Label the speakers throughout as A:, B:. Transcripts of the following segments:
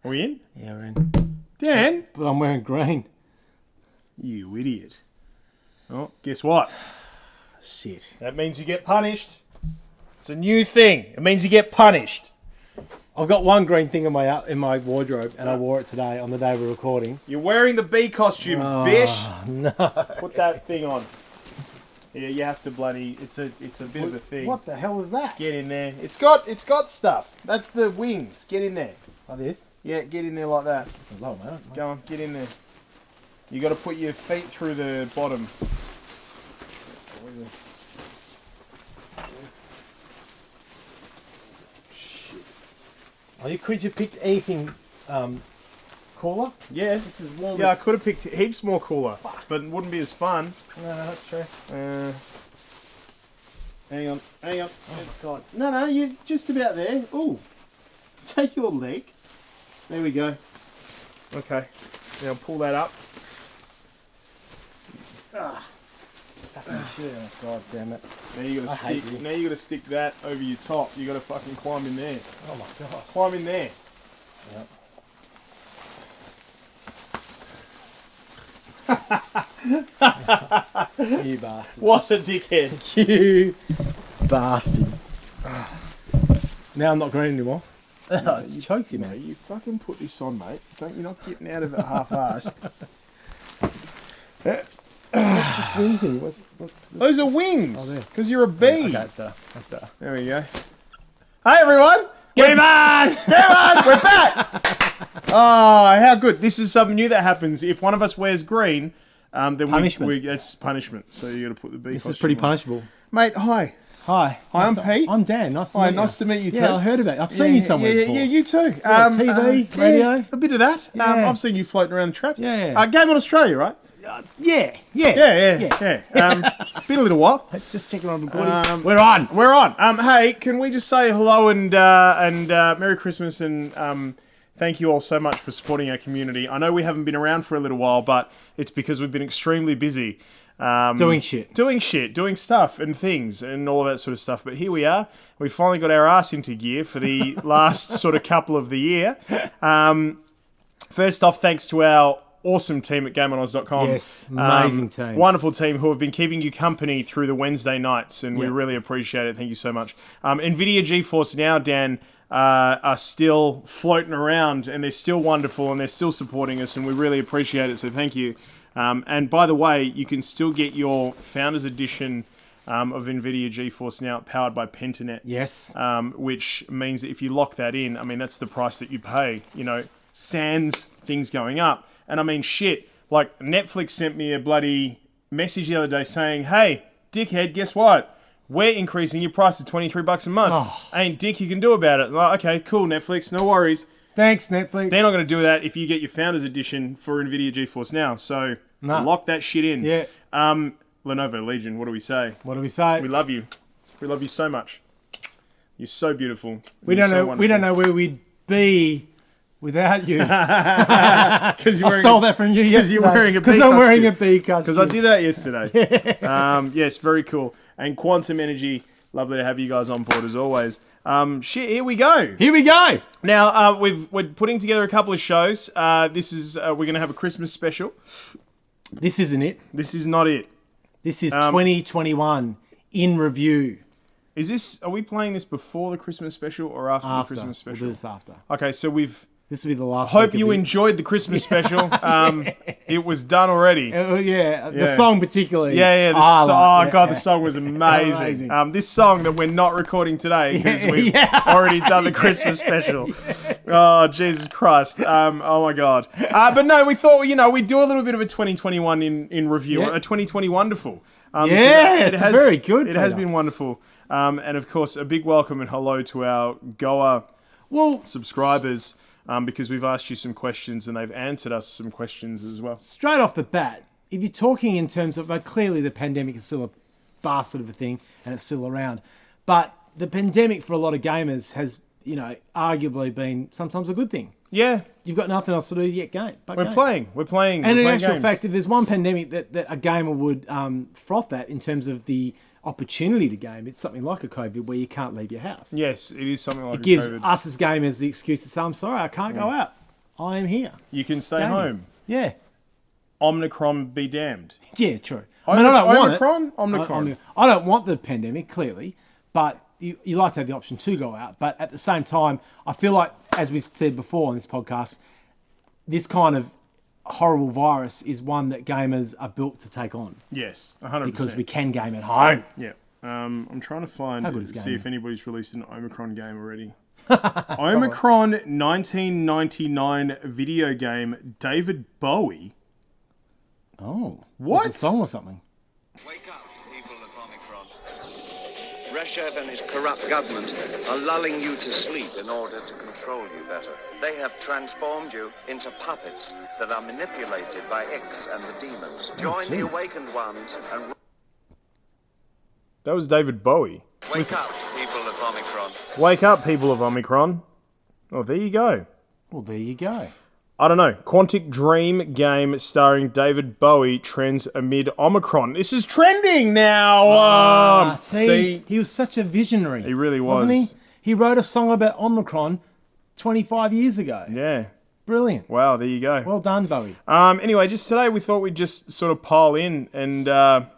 A: Are we in?
B: Yeah, we're in.
A: Dan?
B: But I'm wearing green.
A: You idiot. Oh, guess what?
B: Shit.
A: That means you get punished. It's a new thing. It means you get punished.
B: I've got one green thing in my wardrobe, and I wore it today on the day we're recording.
A: You're wearing the bee costume, bish.
B: No.
A: Put that thing on. Yeah, you have to bloody. It's a bit of a thing.
B: What the hell is that?
A: Get in there. It's got stuff. That's the wings. Get in there.
B: Like this?
A: Yeah, get in there like that.
B: Hello, mate.
A: Go on, get in there. You got to put your feet through the bottom.
B: Oh, could you pick anything cooler?
A: Yeah,
B: This is warm.
A: yeah. I could have picked heaps more cooler, but it wouldn't be as fun.
B: No, that's true.
A: Hang on. Oh God. No, you're just about there. Ooh, take your leg. There we go. Okay. Now pull that up.
B: God damn it.
A: Now you got to
B: hate
A: stick.
B: you.
A: Now you got to stick that over your top. You got to fucking climb in there.
B: Oh my god.
A: Climb in there.
B: Yep. You bastard.
A: What a dickhead.
B: You bastard. Now I'm not green anymore. It chokes you,
A: No,
B: man.
A: you fucking put this on, mate. You're not getting out of it half-assed.
B: What's this wing thing? What's
A: Those are
B: Oh,
A: wings.
B: there.
A: Because you're a bee.
B: Okay, that's better. That's better.
A: There we go. Hey, everyone.
B: Game on!
A: Come on, we're back. Oh, how good. This is something new that happens. If one of us wears green, then
B: Punishment.
A: that's punishment. So you got to put the bee
B: This
A: costume
B: is pretty
A: on.
B: punishable.
A: Mate, hi.
B: Hi.
A: Hi, I'm
B: Nice
A: Pete.
B: I'm Dan. Nice to
A: Hi,
B: meet you.
A: nice to meet you too.
B: Yeah, I heard about it. I've seen you somewhere before.
A: Yeah, you too.
B: TV, radio.
A: A bit of that.
B: Yeah.
A: I've seen you floating around the traps.
B: Yeah.
A: Game On Australia, right?
B: Yeah.
A: Yeah. Been a little while.
B: Just checking on recording. We're on.
A: We're on. Hey, can we just say hello and Merry Christmas and thank you all so much for supporting our community. I know we haven't been around for a little while, but it's because we've been extremely busy.
B: Doing shit.
A: Doing stuff and things and all of that sort of stuff. But here we are. We finally got our ass into gear for the last sort of couple of the year. First off, thanks to our awesome team at GameOnAUS.com.
B: Yes, amazing team.
A: Wonderful team who have been keeping you company through the Wednesday nights, and we
B: Yep.
A: really appreciate it. Thank you so much. NVIDIA GeForce Now, Dan, are still floating around, and they're still wonderful, and they're still supporting us, and we really appreciate it, so thank you. And by the way, you can still get your Founders Edition of NVIDIA GeForce Now powered by Pentanet.
B: Yes.
A: Which means that if you lock that in, I mean, that's the price that you pay, sans things going up. And I mean, shit, like Netflix sent me a bloody message the other day saying, hey, dickhead, guess what? We're increasing your price to $23 a month.
B: Oh.
A: Ain't dick you can do about it. Like, okay, cool, Netflix, no worries.
B: Thanks, Netflix.
A: They're not going to do that if you get your Founders Edition for NVIDIA GeForce Now. So lock that shit in.
B: Yeah.
A: Lenovo Legion, what do we say?
B: What do we say?
A: We love you. We love you so much. You're so beautiful.
B: We don't know where we'd be without you.
A: Because
B: I stole that from you yesterday.
A: Because you're wearing a bee
B: Because I'm wearing a bee costume.
A: Because I did that yesterday. Yes, very cool. And Quantum Energy, lovely to have you guys on board as always. Here we go.
B: Here we go.
A: Now, we're putting together a couple of shows. This is we're going to have a Christmas special.
B: This isn't it.
A: This is not it.
B: This is 2021 in review.
A: Are we playing this before the Christmas special or after the Christmas special?
B: We'll do this after.
A: Okay, so
B: This will be the last.
A: Hope you enjoyed the Christmas special. It was done already.
B: The song particularly.
A: The song was amazing. This song that we're not recording today because we've already done the Christmas special. Oh, Jesus Christ. Oh, my God. But no, we thought, we'd do a little bit of a 2021 in review. A 2020 wonderful.
B: Very good.
A: It has been wonderful. And, of course, a big welcome and hello to our Goa subscribers. Because we've asked you some questions and they've answered us some questions as well.
B: Straight off the bat, if you're talking in terms of, clearly the pandemic is still a bastard of a thing and it's still around. But the pandemic for a lot of gamers has, arguably been sometimes a good thing.
A: Yeah.
B: You've got nothing else to do yet
A: We're playing.
B: And in actual fact, if there's one pandemic that a gamer would froth at in terms of the opportunity to game, it's something like a COVID where you can't leave your house.
A: Yes, it is something like
B: it gives us as gamers the excuse to say, I'm sorry, I can't go out. I am here.
A: You can stay
B: Gaming.
A: home.
B: Yeah.
A: Omicron be damned.
B: Yeah, true. I mean, I don't want
A: Omicron?
B: it.
A: Omicron.
B: I don't want the pandemic, clearly, but you like to have the option to go out. But at the same time, I feel like, as we've said before on this podcast, this kind of horrible virus is one that gamers are built to take on.
A: Yes, 100%.
B: Because we can game at home.
A: Yeah. I'm trying to see if anybody's released an Omicron game already. Omicron 1999 video game, David Bowie.
B: Oh.
A: What?
B: It's a song or something.
C: Wake up, people of Omicron. Russia and its corrupt government are lulling you to sleep in order to control you better. They have transformed you into puppets that are manipulated by X and the demons. Join the awakened ones and...
A: That was David Bowie.
C: Wake up, people of Omicron.
A: Wake up, people of Omicron. Oh, there you go.
B: Well, there you go.
A: I don't know. Quantic Dream game starring David Bowie trends amid Omicron. This is trending now.
B: See, he was such a visionary.
A: He really was.
B: Wasn't he? He wrote a song about Omicron 25 years ago.
A: Yeah.
B: Brilliant.
A: Wow, there you go.
B: Well done, Bowie.
A: Anyway, just today we thought we'd just sort of pile in and...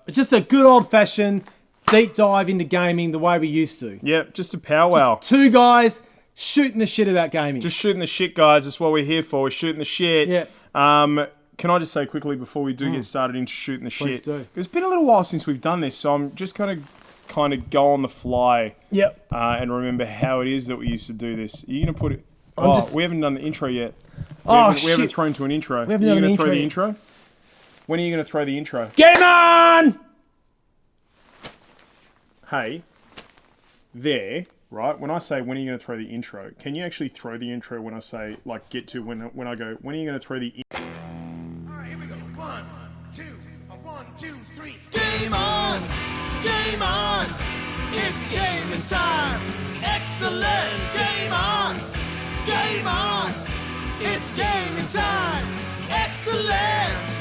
B: Just a good old-fashioned deep dive into gaming the way we used to.
A: Yep, just a powwow.
B: Just two guys shooting the shit about gaming.
A: Just shooting the shit, guys. That's what we're here for. We're shooting the shit.
B: Yeah.
A: Can I just say quickly before we do get started into shooting the
B: Please
A: shit?
B: do.
A: It's been a little while since we've done this, so I'm just going to kind of go on the fly.
B: Yep.
A: And remember how it is that we used to do this. Are you going to put it... we haven't done the intro yet. We haven't thrown to an intro.
B: We haven't
A: Are you
B: done
A: going
B: an
A: to throw the
B: intro
A: intro? When are you going to throw the intro?
B: Game on!
A: Hey, there, right? When I say when are you going to throw the intro, can you actually throw the intro when I say, like, get to when I go, when are you going to throw the intro?
D: All right, here we go. 1, 2, 1, 2, 3.
E: Game on! Game on! It's gaming time! Excellent! Game on! Game on! It's gaming time! Excellent!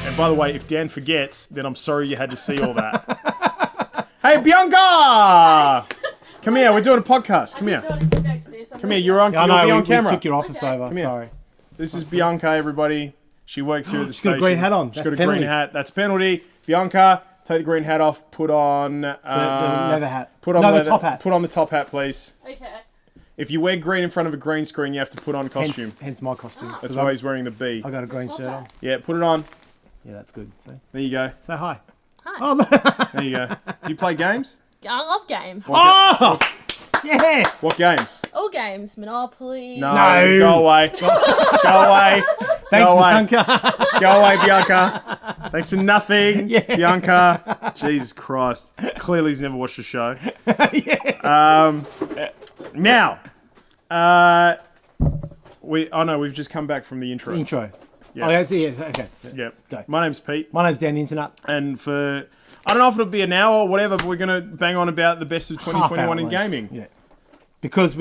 A: And by the way, if Dan forgets, then I'm sorry you had to see all that. Hey, Bianca! Come here, we're doing a podcast. Come here. Come here, you'll be on camera.
B: We took your office over.
A: here.
B: Sorry.
A: This is Bianca, everybody. She works here at the
B: She's
A: station.
B: got a green hat on.
A: She's
B: That's
A: got a green
B: penalty.
A: hat. That's penalty. Bianca, take the green hat off. Put on...
B: The leather hat.
A: Put on
B: No, the
A: leather-
B: top hat.
A: Put on the top hat, please.
F: Okay.
A: If you wear green in front of a green screen, you have to put on costume.
B: Hence my costume.
A: That's
B: 'Cause
A: why he's wearing the B.
B: I got a green shirt on.
A: Yeah, put it on.
B: Yeah, that's good. See?
A: There you go.
B: Say hi.
F: Hi.
B: Oh, look.
A: There you go. Do you play games?
F: I love games.
B: Oh! Yes!
A: What games?
F: All games. Monopoly.
A: No.
B: No.
A: Go away. Go away.
B: Thanks,
A: Go away.
B: Bianca.
A: Go away, Bianca. Thanks for nothing, Bianca. Jesus Christ. Clearly he's never watched the show. Now, we've just come back from the intro.
B: Intro.
A: Yeah.
B: Oh, yeah, okay.
A: Yep.
B: Go.
A: My name's Pete,
B: My name's Dan the Internet.
A: and for I don't know if it'll be an hour or whatever, but we're gonna bang on about the best of
B: Half hour
A: 2021 in
B: at least.
A: gaming.
B: Yeah. Because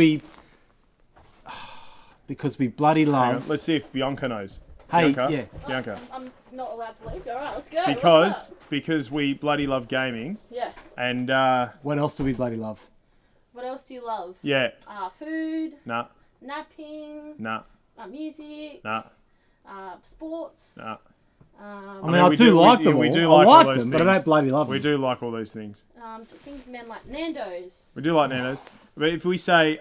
B: we bloody
A: Hang on,
B: love.
A: let's see if Bianca knows.
B: Hey,
A: Bianca,
B: yeah.
A: Bianca.
F: I'm not allowed to leave. All right, let's go. What's up?
A: Because we bloody love gaming,
F: Yeah.
A: and
B: What else do we bloody love?
F: What else do you love?
A: yeah,
F: Food,
A: nah,
F: napping,
A: nah,
F: music,
A: nah,
F: sports.
A: nah.
B: I mean, I do like them all.
A: We do
B: I
A: like all
B: like
A: those
B: them, but I
A: things.
B: don't bloody love them.
A: We do like all those things.
F: Things men like Nando's.
A: We do like Nando's. But if we say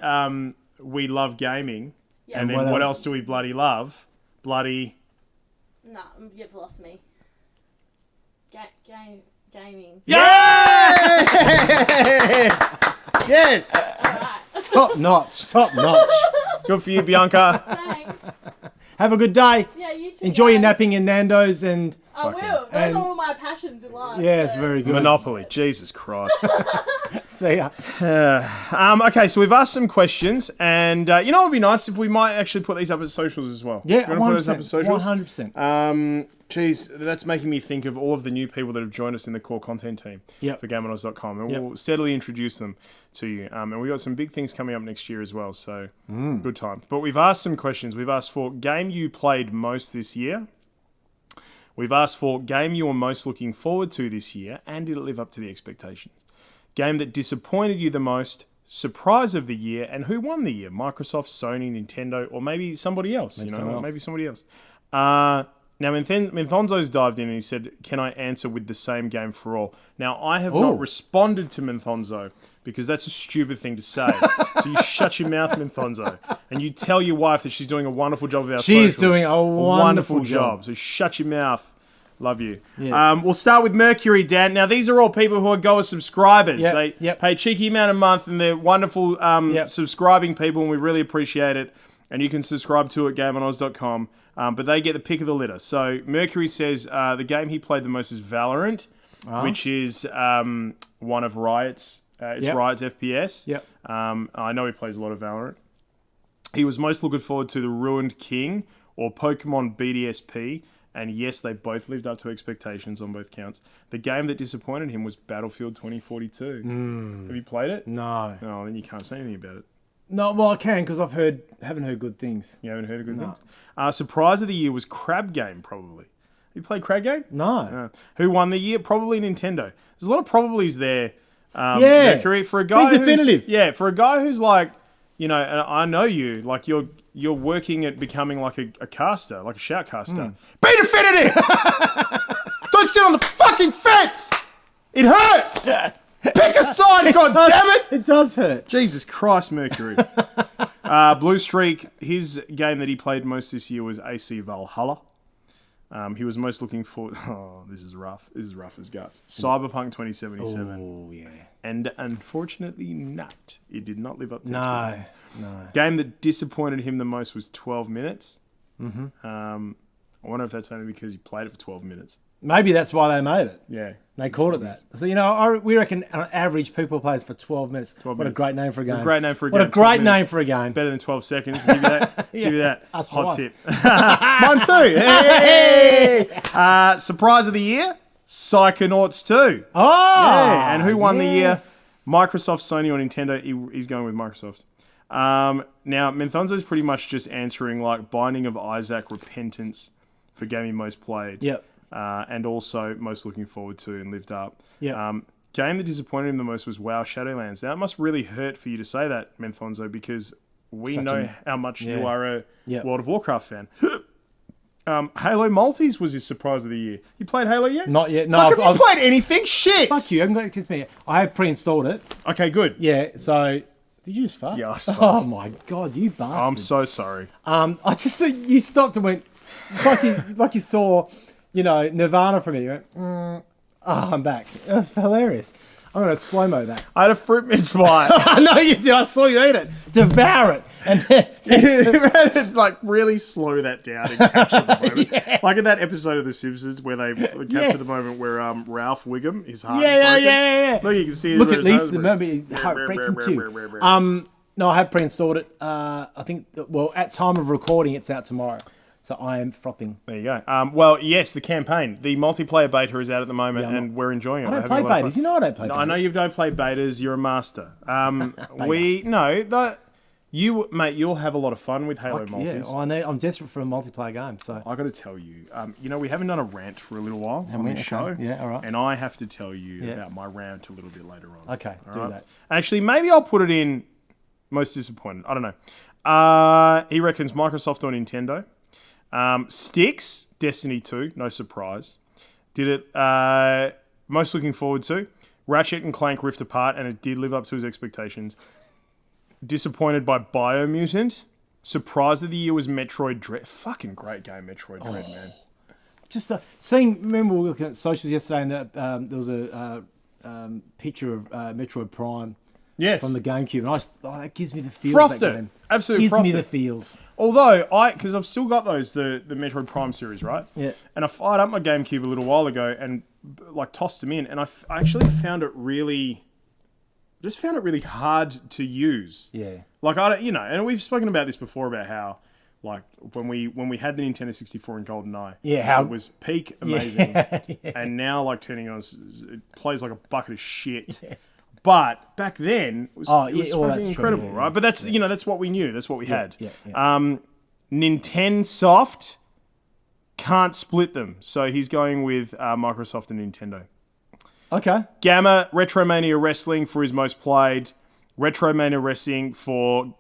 A: we love gaming,
F: Yeah.
A: and then
B: what
A: what
B: else?
A: else do we bloody love? Bloody...
F: Nah, you've lost me. Gaming.
A: Yes! Yes!
F: Alright.
B: Top notch. Top notch.
A: Good for you, Bianca.
F: Thanks.
B: Have a good day.
F: Yeah, you too.
B: Enjoy your
F: guys.
B: napping in Nando's and...
F: I will. Those
B: And-
F: are all my passions in life.
B: Yeah, it's
F: so.
B: very good.
A: Monopoly. Jesus Christ.
B: See ya.
A: Okay, so we've asked some questions, and you know what would be nice if we might actually put these up as socials as well.
B: Yeah,
A: You wanna put those up as
B: 100%.
A: socials?
B: 100%.
A: Geez, that's making me think of all of the new people that have joined us in the core content team for GameOnAUS.com, and we'll steadily introduce them to you. And we've got some big things coming up next year as well, so good times. But we've asked some questions. We've asked for game you played most this year. We've asked for game you were most looking forward to this year, and did it live up to the expectations? Game that disappointed you the most, surprise of the year, and who won the year? Microsoft, Sony, Nintendo, or maybe somebody else. Maybe somebody else. Now, Menthonzo's dived in and he said, can I answer with the same game for all? Now, I have not responded to Menthonzo because that's a stupid thing to say. So you shut your mouth, Menthonzo, and you tell your wife that she's doing a wonderful job with our socials.
B: She's doing a wonderful job.
A: So shut your mouth. Love you.
B: Yeah.
A: We'll start with Mercury, Dan. Now, these are all people who are Goa subscribers. They pay a cheeky amount a month, and they're wonderful subscribing people, and we really appreciate it. And you can subscribe to it at GameOnAUS.com. But they get the pick of the litter. So Mercury says the game he played the most is Valorant, which is one of Riot's. Riot's FPS.
B: Yep.
A: I know he plays a lot of Valorant. He was most looking forward to The Ruined King or Pokemon BDSP. And yes, they both lived up to expectations on both counts. The game that disappointed him was Battlefield 2042. Have you played it?
B: No.
A: Oh, then you can't say anything about it.
B: No, well, I can because haven't heard good things.
A: You haven't heard of good things? Surprise of the year was Crab Game, probably. You played Crab Game?
B: No.
A: Who won the year? Probably Nintendo. There's a lot of probablys there. Mercury, for a guy
B: be definitive.
A: For a guy who's like, you know, and I know you, like you're working at becoming like a caster, like a shoutcaster. Be definitive! Don't sit on the fucking fence! It hurts! Pick a side, God damn it!
B: It does hurt.
A: Jesus Christ, Mercury. Blue Streak, his game that he played most this year was AC Valhalla. He was most looking for... Oh, this is rough. This is rough as guts. Cyberpunk 2077.
B: Oh, yeah.
A: And unfortunately not. It did not live up to
B: No.
A: Game that disappointed him the most was 12 minutes. I wonder if that's only because he played it for 12 minutes.
B: Maybe that's why they made it.
A: Yeah.
B: They called it that. So, you know, we reckon on average people plays for 12 minutes. What a great name for a game.
A: What a great name for a game.
B: What a great name for a game.
A: Better than 12 seconds. Give you that. Give you that.
B: That's
A: hot
B: fine.
A: tip. Mine too. Hey! Surprise of the year? Psychonauts 2.
B: Oh!
A: Yeah. And who won the year?
B: yes.
A: Microsoft, Sony, or Nintendo? He's going with Microsoft. Now, Menthonzo's pretty much just answering like Binding of Isaac, Repentance for game he most played.
B: Yep.
A: And also most looking forward to and lived up.
B: Yep.
A: Game that disappointed him the most was WoW Shadowlands. Now, it must really hurt for you to say that, Menthonzo, because we know how much you are a World of Warcraft fan. Halo Multis was his surprise of the year. You played Halo yet?
B: Not yet. No.
A: Fuck, have you played anything? Shit!
B: Fuck you. I haven't got it. Me. I have pre-installed it.
A: Okay, good.
B: Yeah. So did you just fart?
A: Yeah, I just farted.
B: Oh my god, you bastard!
A: I'm so sorry.
B: I just think you stopped and went like you saw, you know, Nirvana from me. You went, oh, I'm back. That's hilarious. I'm going to slow-mo that.
A: I had a fruit mince pie.
B: I know you did. I saw you eat it. Devour it. And
A: you had to like really slow that down and capture the moment. Like in that episode of The Simpsons where they capture the moment where Ralph Wiggum, his heart is broken.
B: Yeah.
A: Look, you can see
B: Look at least the moment his heart breaks in two. No, I have pre-installed it. I think, at time of recording, it's out tomorrow. So I am frothing.
A: There you go. Well, yes, the campaign. The multiplayer beta is out at the moment, and we're enjoying it.
B: I don't play betas. You know I don't play betas.
A: I know you don't play betas. You're a master. Mate, you'll have a lot of fun with Halo multis.
B: Yeah, I'm desperate for a multiplayer game. So
A: I got to tell you, we haven't done a rant for a little while on this show.
B: Yeah, all right.
A: And I have to tell you about my rant a little bit later on.
B: Okay, do that.
A: Actually, maybe I'll put it in most disappointed. I don't know. He reckons Microsoft or Nintendo. Sticks, Destiny 2, no surprise. Did it most looking forward to. Ratchet and Clank Rift Apart, and it did live up to his expectations. Disappointed by Biomutant. Surprise of the year was Metroid Dread. Fucking great game, Metroid Dread, man.
B: Just seeing, remember we were looking at socials yesterday and there was a picture of Metroid Prime.
A: Yes.
B: From the GameCube. And that gives me the feels.
A: Frothed
B: that
A: it.
B: game.
A: Absolutely
B: gives
A: frothed
B: me
A: it.
B: the feels.
A: Although, because I've still got those, the Metroid Prime series, right?
B: Yeah.
A: And I fired up my GameCube a little while ago and like tossed them in, and I actually found it really just found it really hard to use.
B: Yeah.
A: Like, I don't, and we've spoken about this before about how, like, when we had the Nintendo 64 and GoldenEye,
B: how
A: it was peak amazing,
B: Yeah.
A: and now, like, turning on, it plays like a bucket of shit. Yeah. But back then, it was fucking incredible,
B: true,
A: right? But that's, that's what we knew. That's what we had.
B: Yeah.
A: Nintendo Soft can't split them. So he's going with Microsoft and Nintendo.
B: Okay.
A: Gamma, Retromania Wrestling for his most played. Retromania Wrestling for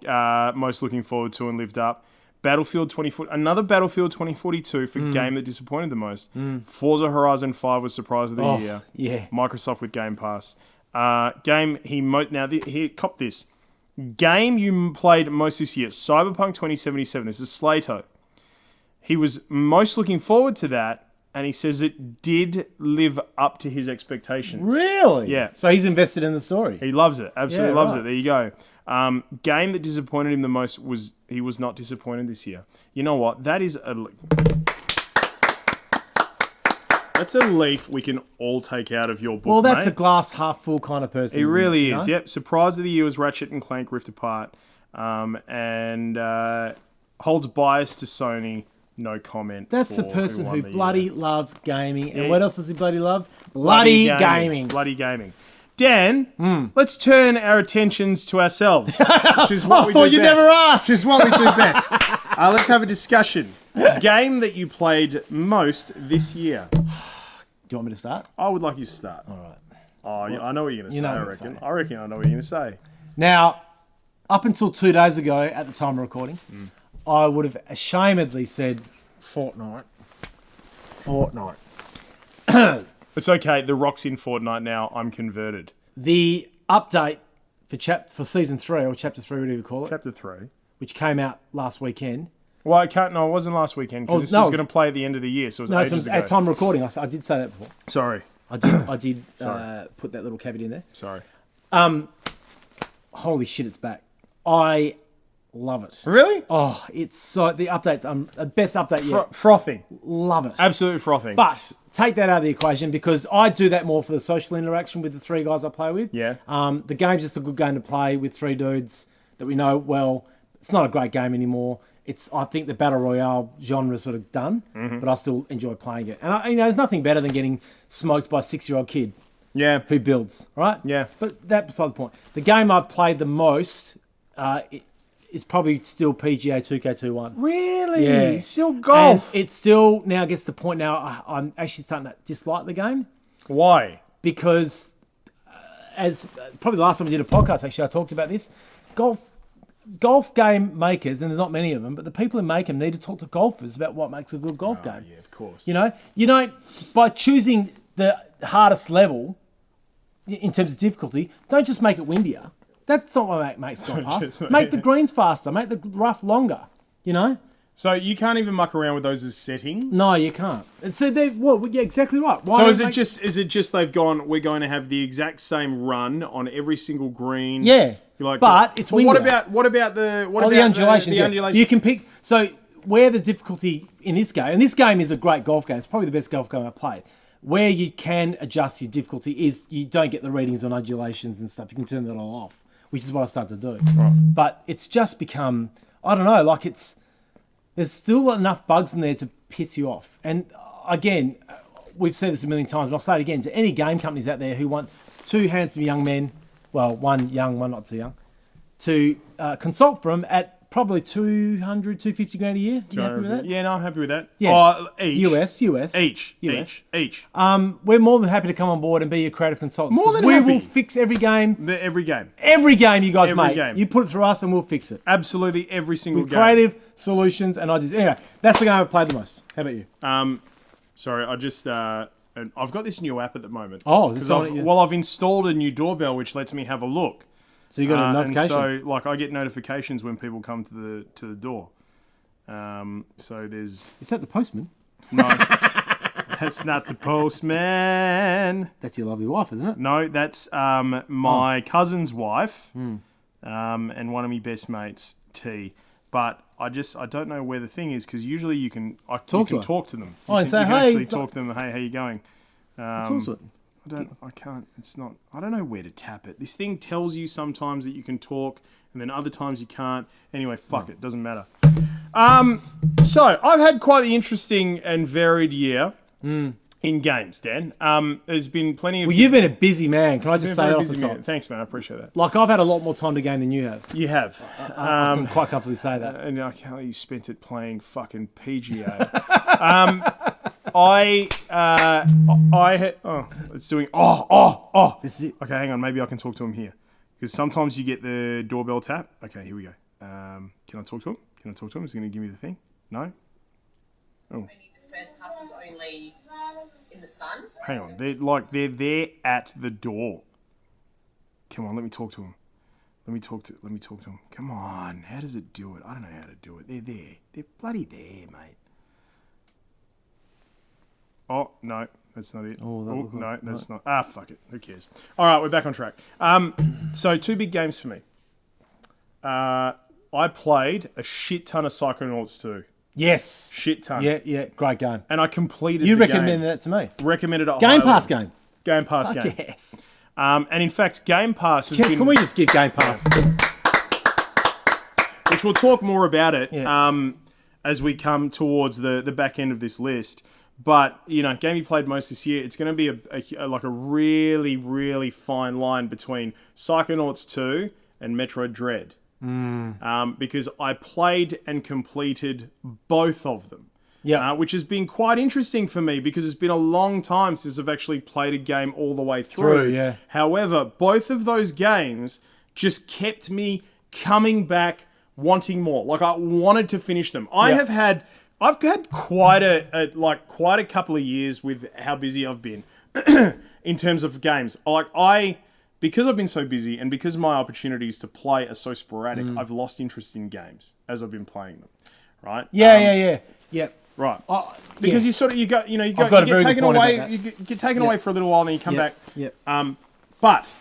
A: most looking forward to and lived up. Another Battlefield 2042 for game that disappointed the most. Forza Horizon 5 was surprise of the year.
B: Yeah.
A: Microsoft with Game Pass. Game here, cop this. Game you played most this year, Cyberpunk 2077. This is Slato. He was most looking forward to that, and he says it did live up to his expectations.
B: Really?
A: Yeah.
B: So he's invested in the story.
A: He loves it. Absolutely loves
B: right.
A: it. There you go. Game that disappointed him the most was he was not disappointed this year. You know what? That's a leaf we can all take out of your book.
B: Well, that's
A: mate.
B: a glass half full kind of person.
A: He really
B: you know?
A: is. Yep. Surprise of the year was Ratchet and Clank Rift Apart, and holds bias to Sony. No comment.
B: That's the
A: for
B: person
A: won
B: who
A: the
B: bloody
A: year.
B: loves gaming.
A: Yeah.
B: And what else does he bloody love? Bloody gaming.
A: Bloody gaming. Dan, let's turn our attentions to ourselves, which is what we do
B: thought you
A: best.
B: never asked.
A: Which is what we do best. Let's have a discussion. Game that you played most this year.
B: Do you want me to start?
A: I would like you to start.
B: All right.
A: Oh, yeah, I know what you're going to say,
B: know
A: I
B: what I'm
A: reckon.
B: gonna say.
A: I reckon I know what you're going to say.
B: Now, up until 2 days ago, at the time of recording, I would have ashamedly said Fortnite.
A: It's okay. The Rock's in Fortnite now. I'm converted.
B: The update for season 3, or chapter 3, whatever you call it,
A: Chapter 3.
B: which came out last weekend.
A: Well, it wasn't last weekend because this
B: no,
A: was
B: it was-
A: going to play at the end of the year, so it was
B: No,
A: ages
B: so
A: ago.
B: at time of recording, I did say that before.
A: Sorry.
B: I did
A: Sorry.
B: put that little caveat in there.
A: Sorry.
B: Holy shit, it's back. I love it.
A: Really?
B: Oh, it's so... The update's the best update yet.
A: Frothing.
B: Love it.
A: Absolutely frothing.
B: But take that out of the equation because I do that more for the social interaction with the 3 guys I play with.
A: Yeah.
B: The game's just a good game to play with 3 dudes that we know well. It's not a great game anymore. I think the Battle Royale genre is sort of done, but I still enjoy playing it. And, there's nothing better than getting smoked by a 6-year-old kid
A: Yeah.
B: who builds, right?
A: Yeah.
B: But that's beside the point. The game I've played the most is probably still PGA 2K21.
A: Really?
B: Yeah.
A: Still golf?
B: And it still now gets to the point now I'm actually starting to dislike the game
A: Why?
B: because as probably the last time we did a podcast, actually, I talked about this. Golf game makers, and there's not many of them, but the people who make them need to talk to golfers about what makes a good golf game.
A: Yeah, of course.
B: You don't, by choosing the hardest level in terms of difficulty, don't just make it windier. That's not what makes golf hard. Make the greens faster, make the rough longer,
A: So you can't even muck around with those as settings?
B: No, you can't. And so yeah, exactly right. Why
A: So
B: don't
A: is it just they've gone, we're going to have the exact same run on every single green?
B: Yeah.
A: You're like,
B: but it's windier.
A: What about the
B: undulations.
A: The undulations?
B: You can pick. So where the difficulty in this game, and this game is a great golf game. It's probably the best golf game I've played. Where you can adjust your difficulty is you don't get the readings on undulations and stuff. You can turn that all off, which is what I've started to do.
A: Right.
B: But it's just become, I don't know, like there's still enough bugs in there to piss you off. And again, we've said this a million times, and I'll say it again to any game companies out there who want 2 handsome young men, well, one young, one not so young, to consult for them at probably 200, 250 grand a year. You happy with that?
A: Yeah, no, I'm happy with that.
B: Yeah.
A: Each.
B: US.
A: Each.
B: We're more than happy to come on board and be your creative consultants.
A: More than
B: we
A: happy.
B: will fix every game.
A: Every game.
B: Every game you guys
A: Every
B: make.
A: game.
B: You put it through us and we'll fix it.
A: Absolutely every single
B: With
A: game.
B: creative solutions and ideas. Anyway, that's the game I've played the most. How about you?
A: Sorry, I just... and I've got this new app at the moment.
B: Oh, is it
A: I've installed a new doorbell which lets me have a look.
B: So you got a notification?
A: And so, I get notifications when people come to the door. So there's...
B: Is that the postman?
A: No, that's not the postman.
B: That's your lovely wife, isn't it?
A: No, that's my cousin's wife and one of my best mates, T. But I don't know where the thing is because usually you can talk to them.
B: Oh, and say,
A: you can
B: hey,
A: actually talk to them. Hey, how you going?
B: It's also
A: I can't. It's not. I don't know where to tap it. This thing tells you sometimes that you can talk, and then other times you can't. Anyway, fuck it. Doesn't matter. So I've had quite the interesting and varied year in games, Dan. There's been plenty of.
B: Well, you've been a busy man. Can I just say that off the top?
A: Man. Thanks, man. I appreciate that.
B: Like, I've had a lot more time to game than you have.
A: You have.
B: I can quite comfortably say that.
A: And I can't believe you spent it playing fucking PGA. It's doing.
B: This is it.
A: Okay, hang on. Maybe I can talk to him here. Because sometimes you get the doorbell tap. Okay, here we go. Can I talk to him? Is he going to give me the thing? No? Oh.
G: Only the first house is only in the sun.
A: Hang on. They're there at the door. Come on, let me talk to him. Let me talk to him. Come on. How does it do it? I don't know how to do it. They're there. They're bloody there, mate. Oh, no. That's not it. No, that's not. Ah, fuck it. Who cares? All right, we're back on track. So 2 big games for me. I played a shit ton of Psychonauts 2.
B: Yes.
A: Shit ton.
B: Yeah. Great game.
A: And I completed
B: You
A: the
B: recommended
A: game.
B: that to me.
A: Recommended it.
B: Game
A: highly.
B: Pass game.
A: Game Pass game.
B: Yes.
A: And in fact, Game Pass has been...
B: Can we just give Game Pass?
A: Which we'll talk more about it
B: Yeah.
A: as we come towards the back end of this list. But, game you played most this year, it's going to be a really, really fine line between Psychonauts 2 and Metroid Dread. Because I played and completed both of them.
B: Yeah.
A: Which has been quite interesting for me because it's been a long time since I've actually played a game all the way through.
B: Yeah.
A: However, both of those games just kept me coming back, wanting more. Like, I wanted to finish them. I've had quite a couple of years with how busy I've been in terms of games. Because I've been so busy and because my opportunities to play are so sporadic, I've lost interest in games as I've been playing them. Right?
B: Yeah.
A: Right.
B: Because
A: you get taken away for a little while and then you come back.
B: Yeah.
A: But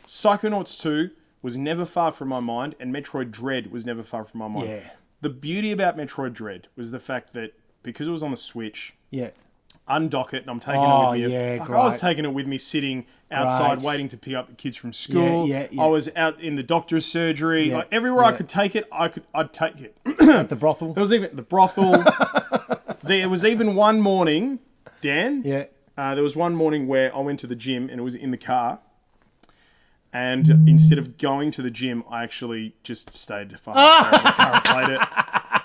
A: Psychonauts 2 was never far from my mind and Metroid Dread was never far from my mind.
B: Yeah.
A: The beauty about Metroid Dread was the fact that because it was on the Switch, undock it and I'm taking it with me.
B: Yeah,
A: I
B: great.
A: was taking it with me sitting outside
B: Great.
A: waiting to pick up the kids from school.
B: Yeah.
A: I was out in the doctor's surgery.
B: Yeah,
A: Like, everywhere I
B: yeah.
A: could take it, I'd take it.
B: At the brothel.
A: There was even the brothel. There was even one morning, Dan.
B: Yeah.
A: There was one morning where I went to the gym and it was in the car. And instead of going to the gym, I actually just stayed for and played it.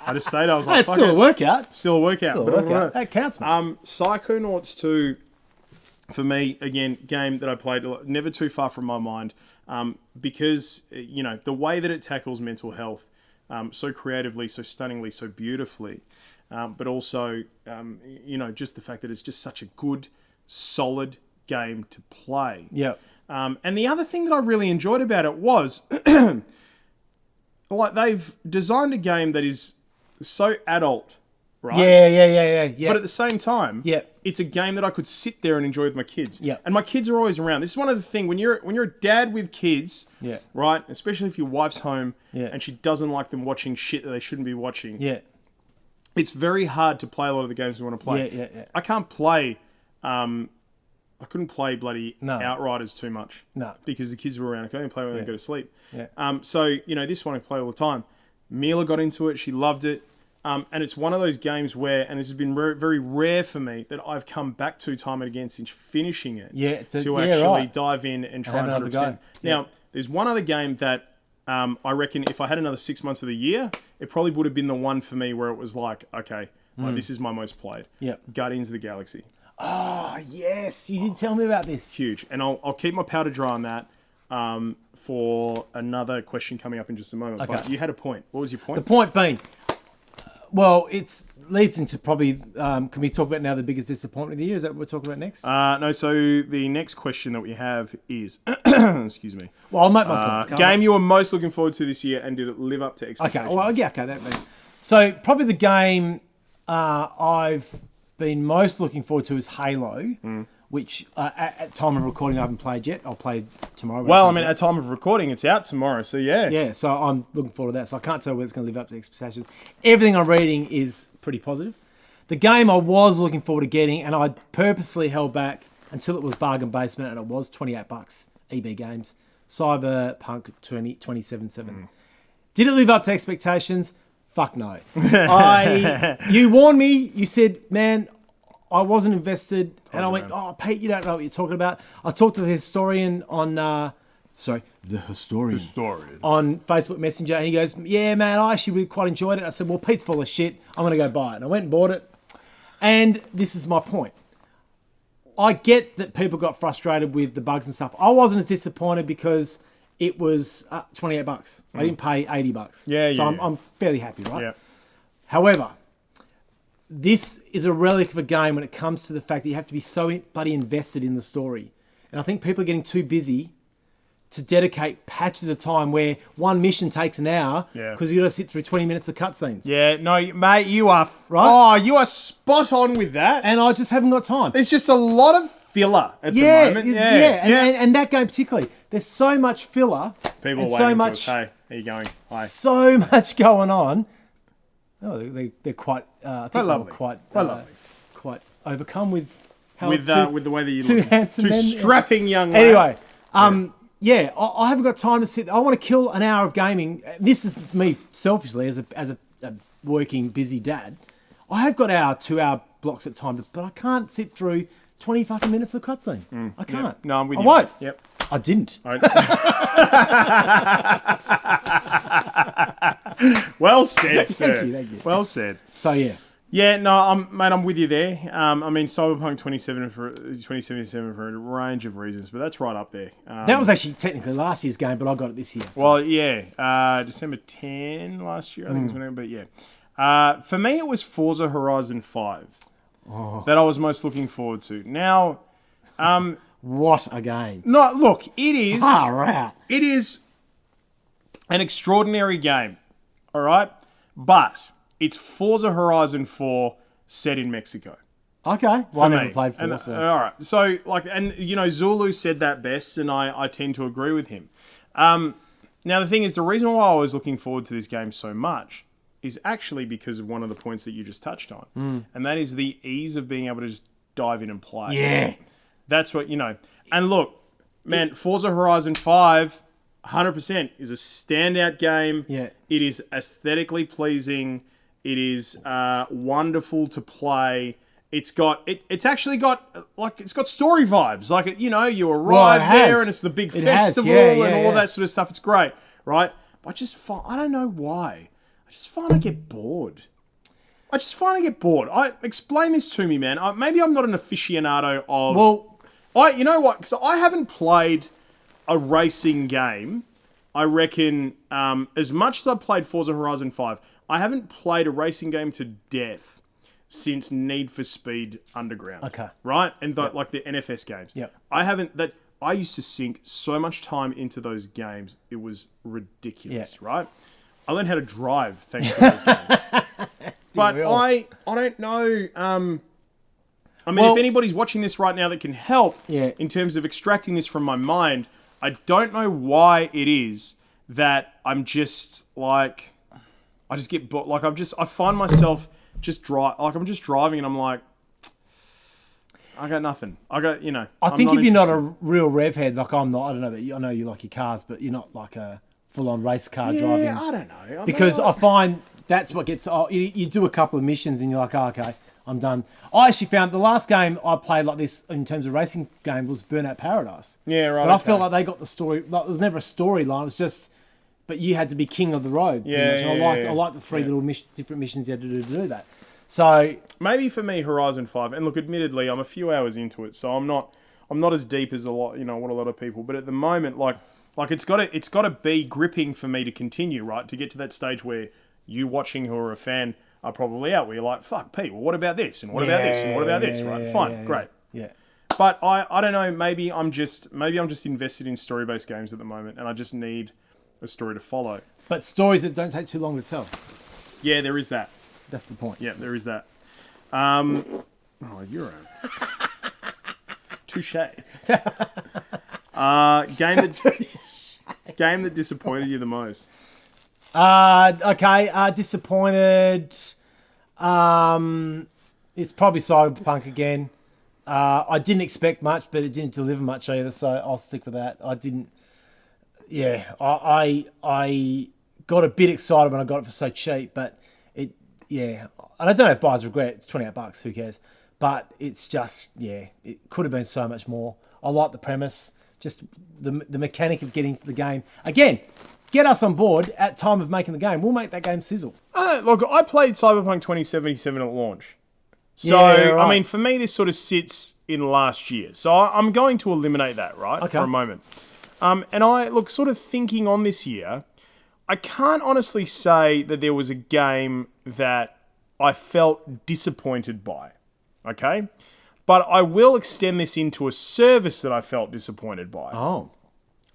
A: I just stayed. I was like,
B: It's
A: fuck
B: still
A: it.
B: a workout.
A: Still a workout.
B: That counts, man.
A: Psychonauts 2, for me, again, game that I played, never too far from my mind, because, the way that it tackles mental health so creatively, so stunningly, so beautifully, but also, just the fact that it's just such a good, solid game to play.
B: Yeah.
A: And the other thing that I really enjoyed about it was, they've designed a game that is so adult, right?
B: Yeah.
A: But at the same time, it's a game that I could sit there and enjoy with my kids.
B: Yeah.
A: And my kids are always around. This is one of the things when you're a dad with kids,
B: Yeah.
A: right? Especially if your wife's home
B: Yeah.
A: and she doesn't like them watching shit that they shouldn't be watching.
B: Yeah.
A: It's very hard to play a lot of the games we want to play.
B: Yeah.
A: I can't play. I couldn't play bloody
B: No.
A: Outriders too much.
B: No.
A: Because the kids were around. I could only play when they go to sleep.
B: Yeah.
A: So, this one I play all the time. Mila got into it. She loved it. And it's one of those games where, and this has been very rare for me, that I've come back to time and again since finishing it.
B: Yeah,
A: to
B: yeah,
A: actually
B: right.
A: dive in and try and
B: have another
A: 100%.
B: go. Yeah.
A: Now, there's one other game that I reckon if I had another 6 months of the year, it probably would have been the one for me where it was like, okay, this is my most played.
B: Yep.
A: Guardians of the Galaxy.
B: Oh, yes. You did tell me about this.
A: Huge. And I'll keep my powder dry on that for another question coming up in just a moment.
B: Okay.
A: But you had a point. What was your point?
B: The point being, well, it leads into probably, can we talk about now the biggest disappointment of the year? Is that what we're talking about next?
A: No, so the next question that we have is, excuse me.
B: Well, I'll make my point.
A: Game you were most looking forward to this year and did it live up to expectations?
B: Okay, that means. So probably the game I've been most looking forward to is Halo, which at time of recording I haven't played yet. I'll play tomorrow.
A: Well, I mean, at time of recording, it's out tomorrow, so yeah.
B: Yeah, so I'm looking forward to that. So I can't tell whether it's going to live up to expectations. Everything I'm reading is pretty positive. The game I was looking forward to getting, and I purposely held back until it was bargain basement, and it was $28. EB Games, Cyberpunk 2077. Did it live up to expectations? Fuck no. You warned me. You said, man, I wasn't invested, and I went, "Oh, Pete, you don't know what you're talking about." I talked to the historian on, the historian on Facebook Messenger, and he goes, "Yeah, man, I actually really quite enjoyed it." I said, "Well, Pete's full of shit. I'm gonna go buy it," and I went and bought it. And this is my point. I get that people got frustrated with the bugs and stuff. I wasn't as disappointed because it was $28. I didn't pay $80. So I'm fairly happy, right?
A: Yeah.
B: However, this is a relic of a game when it comes to the fact that you have to be so bloody invested in the story. And I think people are getting too busy to dedicate patches of time where one mission takes an hour because you got to sit through 20 minutes of cutscenes.
A: Yeah, no, mate, you are
B: right.
A: Oh, you are spot on with that.
B: And I just haven't got time.
A: There's just a lot of filler at the moment.
B: And that game particularly, there's so much filler.
A: People
B: and
A: are
B: so
A: waiting
B: much.
A: to us. Hey, how you going? Hi.
B: So much going on. Oh, they're quite. I think
A: Quite
B: they
A: lovely.
B: were quite
A: lovely.
B: Quite overcome with how
A: With the way that you
B: two
A: look.
B: handsome
A: Two
B: men.
A: strapping young lads.
B: Anyway, I haven't got time to sit. I want to kill an hour of gaming. This is me selfishly as a working busy dad. I have got 2 hour blocks at time, but I can't sit through 20 fucking minutes of cutscene. I can't.
A: Yep. No, I'm with you.
B: I won't.
A: Yep.
B: I didn't.
A: Well said, sir.
B: Thank you.
A: Well said.
B: So yeah.
A: Yeah, no, I'm with you there. I mean, Cyberpunk 2077 for a range of reasons, but that's right up there.
B: That was actually technically last year's game, but I got it this year. So.
A: Well, yeah, December 10 last year, I think it was when, but yeah. For me, it was Forza Horizon 5 that I was most looking forward to. Now,
B: what a game!
A: no, look, it is.
B: Right.
A: It is an extraordinary game, all right, but it's Forza Horizon 4 set in Mexico.
B: Okay. Well, I never played
A: And,
B: Forza.
A: all right. So, Zulu said that best, and I tend to agree with him. Now, the thing is, the reason why I was looking forward to this game so much is actually because of one of the points that you just touched on. And that is the ease of being able to just dive in and play.
B: Yeah.
A: That's what, And look, man, Forza Horizon 5, 100% is a standout game.
B: Yeah.
A: It is aesthetically pleasing. It is wonderful to play. It's actually got it's got story vibes. Like you arrive there and it's the big festival and all that sort of stuff. It's great, right? But I don't know why. I just find I get bored. Explain this to me, man. Maybe I'm not an aficionado of.
B: Well,
A: you know what? So I haven't played a racing game. I reckon as much as I've played Forza Horizon 5. I haven't played a racing game to death since Need for Speed Underground.
B: Okay.
A: Right? And like the NFS games.
B: Yep.
A: I used to sink so much time into those games. It was ridiculous, right? I learned how to drive thanks to those games. But I don't know. If anybody's watching this right now that can help in terms of extracting this from my mind, I don't know why it is that I'm just like... I just get bored. I find myself I'm just driving and I'm like, I got nothing. I
B: think if you're not a real rev head, like I'm not, I don't know, but I know you like your cars, but you're not like a full-on race car driving.
A: I don't know.
B: Because I find that's what gets, you do a couple of missions and you're like, okay, I'm done. I actually found the last game I played like this in terms of racing game was Burnout Paradise.
A: Yeah, right.
B: But I felt like they got the story, like there was never a storyline, it was just... But you had to be king of the road. I liked the three little different missions you had to do that. So
A: maybe for me, Horizon 5. And look, admittedly, I'm a few hours into it, so I'm not as deep as what a lot of people. But at the moment, like it's got to be gripping for me to continue, right? To get to that stage where you watching who are a fan are probably out, where you're like, fuck, Pete. Well, what about this? And what about this? And what about this? Right? Fine, great.
B: Yeah.
A: But I don't know. Maybe I'm just invested in story-based games at the moment, and I just need a story to follow.
B: But stories that don't take too long to tell.
A: Yeah, there is that.
B: That's the point.
A: Yeah, there is that. You're a... Touche. Game that disappointed you the most?
B: Disappointed. It's probably Cyberpunk again. I didn't expect much, but it didn't deliver much either, so I'll stick with that. I didn't. Yeah, I got a bit excited when I got it for so cheap, but it. Yeah, and I don't have buyer's regret. It's $28. Who cares? But it's just it could have been so much more. I like the premise, just the mechanic of getting the game again. Get us on board at time of making the game. We'll make that game sizzle.
A: Look, I played Cyberpunk 2077 at launch. So,
B: Yeah, right.
A: I mean, for me, this sort of sits in last year. So I'm going to eliminate that, right,
B: Okay.
A: for a moment. And I, look, sort of thinking on this year, I can't honestly say that there was a game that I felt disappointed by, okay? But I will extend this into a service that I felt disappointed by.
B: Oh.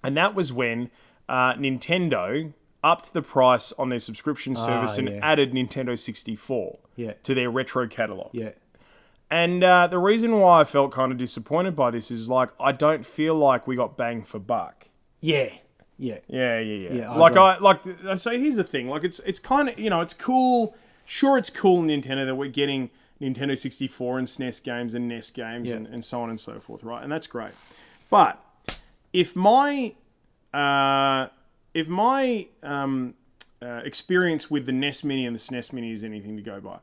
A: And that was when Nintendo upped the price on their subscription service and
B: yeah.
A: added Nintendo 64
B: Yeah.
A: to their retro catalog.
B: Yeah.
A: And the reason why I felt kind of disappointed by this is like I don't feel like we got bang for buck.
B: Yeah. Yeah.
A: Yeah.
B: Yeah,
A: So here's the thing. Like it's kind of it's cool. Sure, it's cool, Nintendo, that we're getting Nintendo 64 and SNES games and NES games
B: Yeah.
A: and so on and so forth, right? And that's great. But if my experience with the NES Mini and the SNES Mini is anything to go by,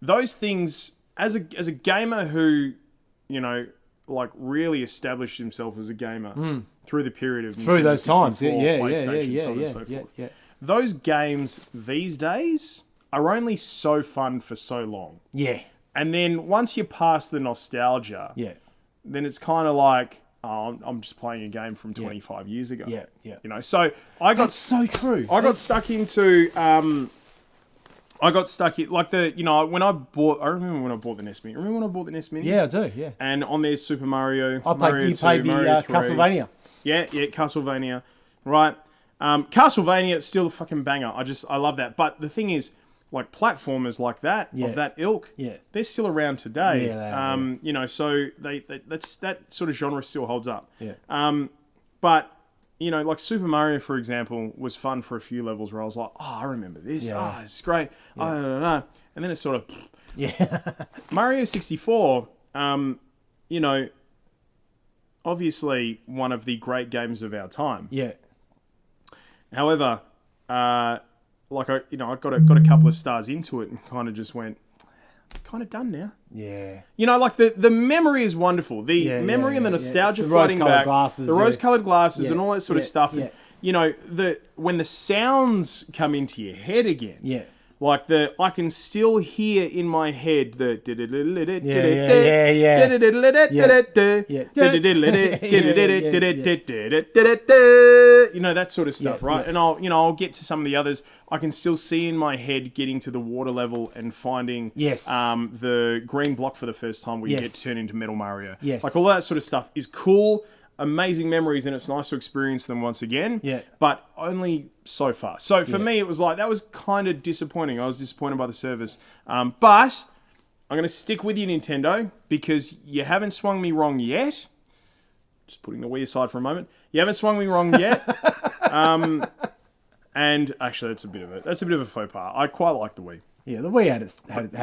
A: those things, as a gamer who, like really established himself as a gamer through the period of
B: Through
A: Nintendo
B: those times.
A: 64,
B: Yeah.
A: PlayStation, so on and so forth.
B: Yeah.
A: Those games these days are only so fun for so long.
B: Yeah.
A: And then once you pass the nostalgia,
B: Yeah.
A: then it's kind of like, oh, I'm just playing a game from 25 years ago.
B: Yeah. Yeah.
A: So I got
B: That's so true.
A: I got stuck into like when I remember when I bought the NES Mini. Remember when I bought the NES Mini?
B: Yeah, I do. Yeah.
A: And on there's Super Mario.
B: You
A: Mario 2,
B: played
A: Mario 3.
B: Castlevania.
A: Yeah, Castlevania. Right. Castlevania, it's still a fucking banger. I love that. But the thing is, like platformers like that,
B: Yeah.
A: of that ilk,
B: Yeah.
A: they're still around today.
B: Yeah, they are,
A: So that sort of genre still holds up.
B: Yeah.
A: But like Super Mario, for example, was fun for a few levels where I was like, oh, I remember this.
B: Yeah.
A: Oh, it's great. Oh, no. And then it's sort of
B: Yeah.
A: Mario 64. Obviously one of the great games of our time.
B: Yeah.
A: However, I got a couple of stars into it and kind of just went, kind of done now.
B: Yeah.
A: Like the memory is wonderful. The memory and the nostalgia
B: It's the
A: floating
B: rose-coloured
A: back,
B: glasses,
A: the rose-colored glasses,
B: Yeah.
A: and all that sort of
B: Yeah.
A: stuff.
B: Yeah.
A: And, when the sounds come into your head again.
B: Yeah.
A: Like I can still hear in my head the that sort of stuff, right? And I'll get to some of the others. I can still see in my head getting to the water level and finding the green block for the first time where you get to turn into Metal Mario.
B: Yes.
A: Like all that sort of stuff is cool. Amazing memories, and it's nice to experience them once again.
B: Yeah.
A: But only so far. So for me, it was like that was kind of disappointing. I was disappointed by the service. But I'm going to stick with you, Nintendo, because you haven't swung me wrong yet. Just putting the Wii aside for a moment. You haven't swung me wrong yet. And actually, that's a bit of a faux pas. I quite like the Wii.
B: Yeah, the Wii had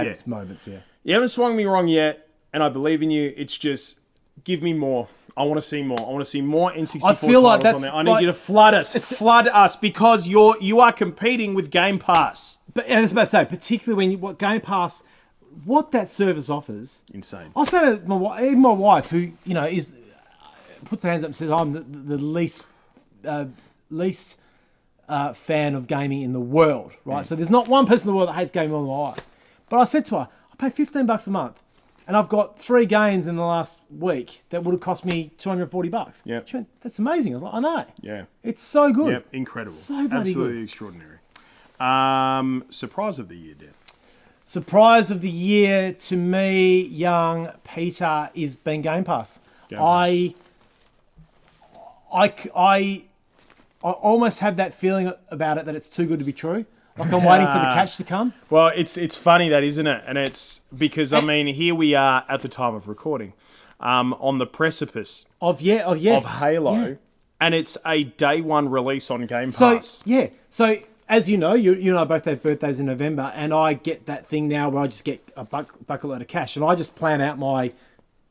B: its moments, yeah.
A: You haven't swung me wrong yet, and I believe in you. It's just give me more. I want to see more. I want to see more N64
B: I feel like
A: titles
B: that's
A: on there. I need you to flood us because you are competing with Game Pass.
B: But I was about to say, particularly when Game Pass, what that service offers,
A: Insane.
B: I was saying to even my wife, who is puts her hands up and says, "I'm the least fan of gaming in the world." Right, so there's not one person in the world that hates gaming more than my wife. But I said to her, "I pay $15 a month." And I've got 3 games in the last week that would have cost me $240.
A: Yeah.
B: She went, "That's amazing." I was like, "I know."
A: Yeah.
B: It's so good.
A: Yep, incredible.
B: So bloody
A: Absolutely
B: good.
A: extraordinary. Surprise of the year, Dan.
B: Surprise of the year to me, young Peter, is being Game Pass.
A: Game Pass.
B: I almost have that feeling about it that it's too good to be true. Like I'm waiting for the catch to come.
A: Well, it's funny that, isn't it? And it's because, here we are at the time of recording, on the precipice
B: of Halo.
A: Yeah. And it's a day one release on Game
B: So,
A: Pass.
B: So, as you know, you and I both have birthdays in November, and I get that thing now where I just get a bucket load of cash, and I just plan out my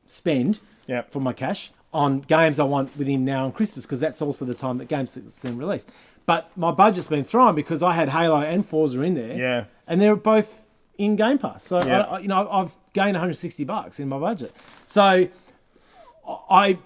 B: spend
A: Yep.
B: for my cash on games I want within now and Christmas, because that's also the time that games are released. But my budget's been thrown because I had Halo and Forza in there.
A: Yeah.
B: And they're both in Game Pass. So,
A: Yeah.
B: I've gained $160 in my budget. So, I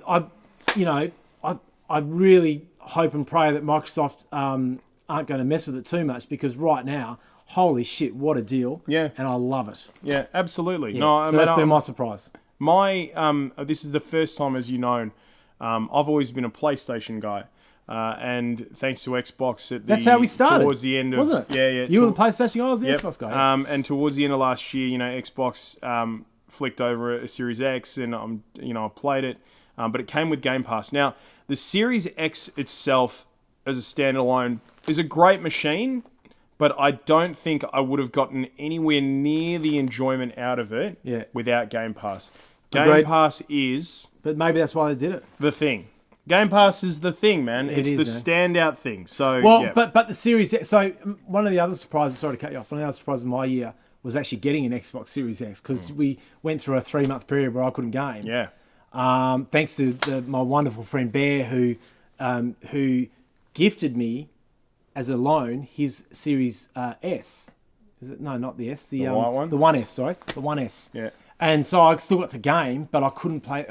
B: really hope and pray that Microsoft aren't going to mess with it too much, because right now, holy shit, what a deal.
A: Yeah.
B: And I love it.
A: Yeah, absolutely.
B: Yeah.
A: No,
B: So that's been my surprise.
A: This is the first time, as you know, I've always been a PlayStation guy. And thanks to Xbox
B: That's how we started.
A: Towards the end of,
B: wasn't it?
A: Yeah.
B: You were the PlayStation guy, I was the
A: Yep.
B: Xbox guy.
A: And towards the end of last year, Xbox flicked over a Series X, and I played it, but it came with Game Pass. Now, the Series X itself, as a standalone, is a great machine, but I don't think I would have gotten anywhere near the enjoyment out of it without Game Pass. Game
B: Agreed.
A: Pass is
B: But maybe that's why they did it.
A: the thing. Game Pass is the thing, man. It's
B: is,
A: the standout thing. So, yeah.
B: but the Series X. So one of the other surprises, sorry to cut you off, one of the other surprises of my year was actually getting an Xbox Series X, because we went through a 3-month period where I couldn't game.
A: Yeah.
B: Thanks to my wonderful friend Bear, who gifted me as a loan his Series S. Is it? No, not the S. The
A: white one?
B: The 1S. Sorry, the 1S.
A: Yeah.
B: And so I still got to game, but I couldn't play.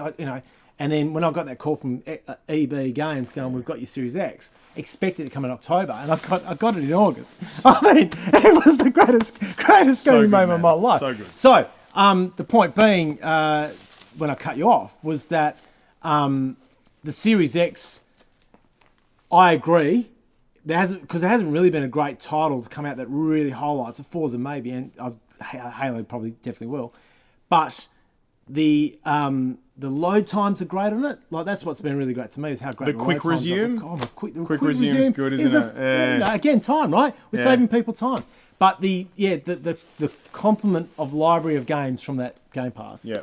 B: And then when I got that call from EB Games going, "We've got your Series X," expected it to come in October, and I got it in August. I mean, it was the greatest gaming moment of my life.
A: So good.
B: So the point being, when I cut you off, was that the Series X, I agree, because there hasn't really been a great title to come out that really highlights it. Forza maybe, and Halo probably definitely will, but the load times are great on it. Like, that's what's been really great to me, is how great
A: The quick
B: load times are.
A: resume?
B: The
A: Quick resume is good, isn't it? Yeah.
B: Again, time, right? We're
A: Yeah.
B: saving people time. But the complement of library of games from that Game Pass.
A: Yeah.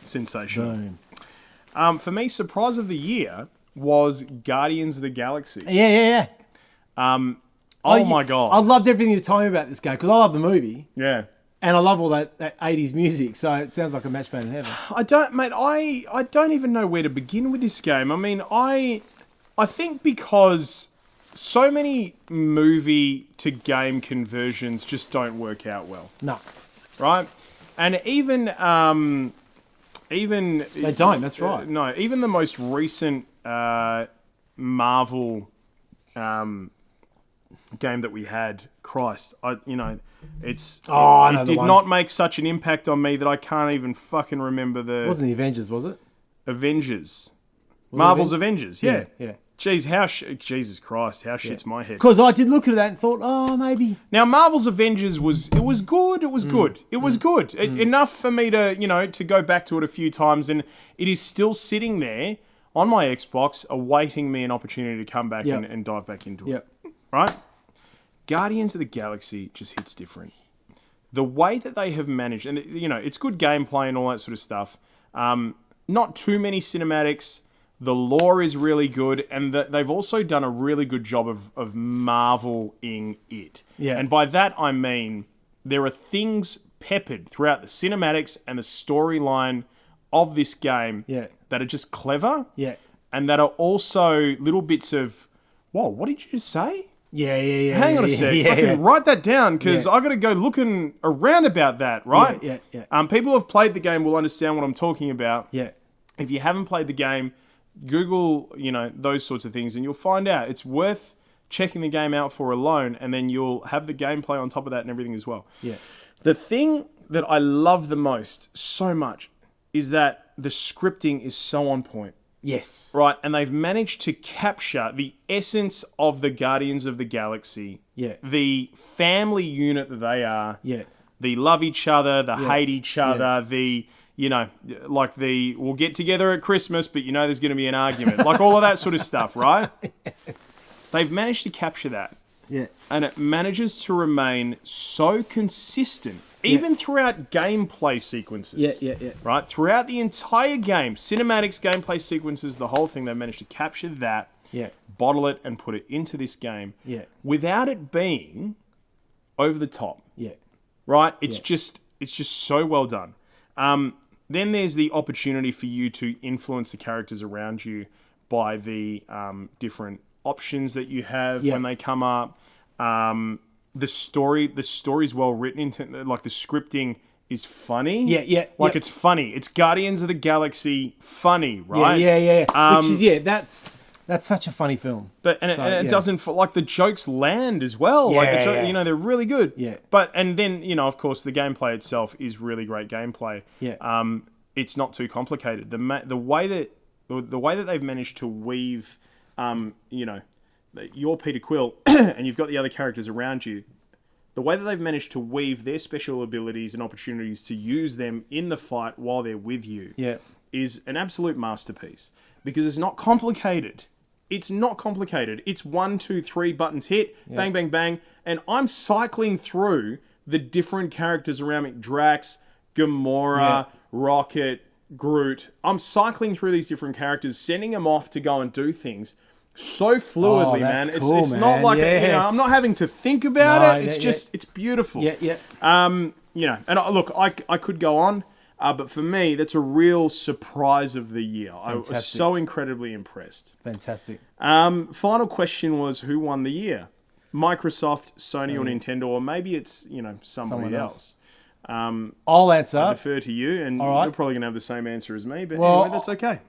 A: Sensational.
B: Boom.
A: For me, surprise of the year was Guardians of the Galaxy.
B: Yeah.
A: Oh my God.
B: I loved everything you told me about this game, because I love the movie.
A: Yeah.
B: And I love all that 80s music, so it sounds like a match made in heaven.
A: I don't even know where to begin with this game. I mean, I think because so many movie to game conversions just don't work out well,
B: No.
A: right? And even
B: They don't, that's right.
A: No, even the most recent Marvel game that we had, Christ,
B: I know
A: it
B: the
A: did
B: one.
A: not make such an impact on me that I can't even fucking remember the
B: It wasn't the Avengers, was it?
A: Avengers.
B: Was it
A: Marvel's Avengers, yeah.
B: Yeah.
A: Jeez, Jesus Christ, how shit's my head.
B: Because I did look at that and thought, oh, maybe.
A: Now, Marvel's Avengers was good. It was good. It was good. Enough for me to go back to it a few times, and it is still sitting there on my Xbox, awaiting me an opportunity to come back
B: Yep.
A: and dive back into
B: Yep.
A: it. Right? Guardians of the Galaxy just hits different. The way that they have managed, and it's good gameplay and all that sort of stuff. Not too many cinematics. The lore is really good, and they've also done a really good job of marveling it.
B: Yeah.
A: And by that I mean there are things peppered throughout the cinematics and the storyline of this game that are just clever.
B: Yeah.
A: And that are also little bits of, whoa, what did you just say?
B: Yeah.
A: Hang on a sec. Fucking write that down, because I got to go looking around about that, right?
B: Yeah.
A: People who have played the game will understand what I'm talking about.
B: Yeah.
A: If you haven't played the game, Google, those sorts of things, and you'll find out it's worth checking the game out for alone, and then you'll have the gameplay on top of that and everything as well.
B: Yeah.
A: The thing that I love the most so much is that the scripting is so on point.
B: Yes.
A: Right, and they've managed to capture the essence of the Guardians of the Galaxy.
B: Yeah.
A: The family unit that they are.
B: Yeah.
A: They love each other, they hate each other, we'll get together at Christmas, but there's going to be an argument. Like all of that sort of stuff, right?
B: Yes.
A: They've managed to capture that.
B: Yeah.
A: And it manages to remain so consistent, even throughout gameplay sequences.
B: Yeah.
A: Right? Throughout the entire game, cinematics, gameplay sequences, the whole thing, they've managed to capture that, bottle it, and put it into this game without it being over the top.
B: Yeah.
A: Right? It's just so well done. then there's the opportunity for you to influence the characters around you by the different options that you have when they come up. The story's well written. Like the scripting is funny. It's funny. It's Guardians of the Galaxy funny, right?
B: Which is that's such a funny film.
A: But it doesn't like the jokes land as well. They're really good. And then of course the gameplay itself is really great gameplay. It's not too complicated. The way that they've managed to weave, you're Peter Quill and you've got the other characters around you. The way that they've managed to weave their special abilities and opportunities to use them in the fight while they're with you is an absolute masterpiece. Because it's not complicated. It's not complicated. It's 1, 2, 3 buttons hit, bang, bang, bang. And I'm cycling through the different characters around me. Drax, Gamora, Rocket, Groot. I'm cycling through these different characters, sending them off to go and do things so fluidly, man.
B: Cool,
A: it's not like I'm not having to think about it. It's just it's beautiful. And look, I could go on, but for me, that's a real surprise of the year.
B: Fantastic.
A: I was so incredibly impressed.
B: Fantastic.
A: Final question was who won the year? Microsoft, Sony, or Nintendo, or maybe it's somebody else.
B: I'll answer.
A: I defer to you, and you're probably going to have the same answer as me, but anyway, that's okay.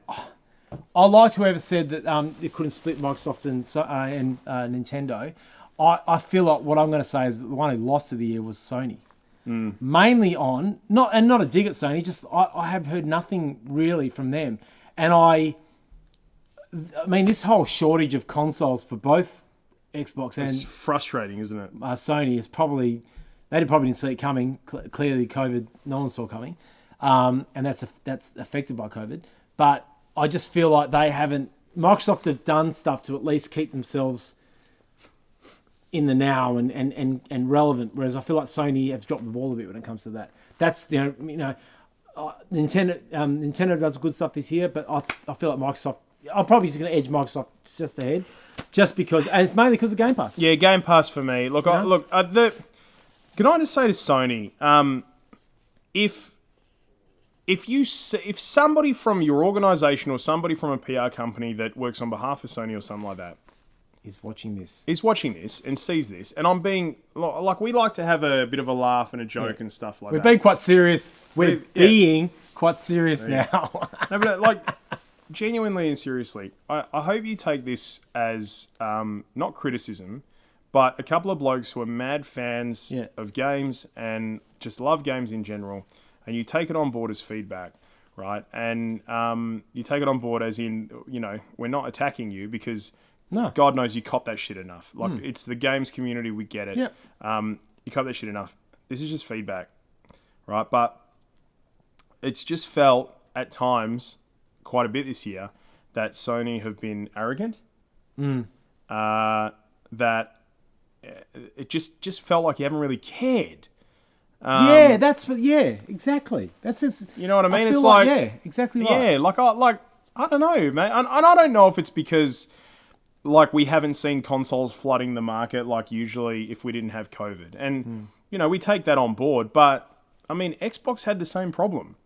B: I liked whoever said that it couldn't split Microsoft and Nintendo. I feel like what I'm going to say is that the one who lost of the year was Sony. Mainly on, not a dig at Sony, just I have heard nothing really from them. And I mean, this whole shortage of consoles for both Xbox and...
A: It's frustrating, isn't it?
B: Sony is probably... They probably didn't see it coming. Clearly, COVID, no one saw coming. And that's affected by COVID. But I just feel like they haven't... Microsoft have done stuff to at least keep themselves in the now and relevant, whereas I feel like Sony has dropped the ball a bit when it comes to that. That's Nintendo does good stuff this year, but I feel like Microsoft. I'm probably just going to edge Microsoft just ahead, just because, and it's mainly because of Game Pass.
A: Yeah, Game Pass for me. Look, can I just say to Sony, if somebody from your organisation or somebody from a PR company that works on behalf of Sony or something like that
B: is watching this
A: and sees this, and I'm being like, we like to have a bit of a laugh and a joke and stuff like that.
B: We're being quite serious. We're being quite serious now.
A: No, but genuinely and seriously, I hope you take this as not criticism, but a couple of blokes who are mad fans of games and just love games in general, and you take it on board as feedback, right? And you take it on board as in, we're not attacking you because God knows you cop that shit enough. It's the games community, we get it. You cop that shit enough. This is just feedback, right? But it's just felt at times, quite a bit this year, that Sony have been arrogant. That it just felt like you haven't really cared.
B: Exactly. That's just,
A: you know what I mean?
B: I
A: it's
B: exactly right.
A: Yeah, I don't know, man, and I don't know if it's because we haven't seen consoles flooding the market like usually if we didn't have COVID, and we take that on board. But I mean, Xbox had the same problem,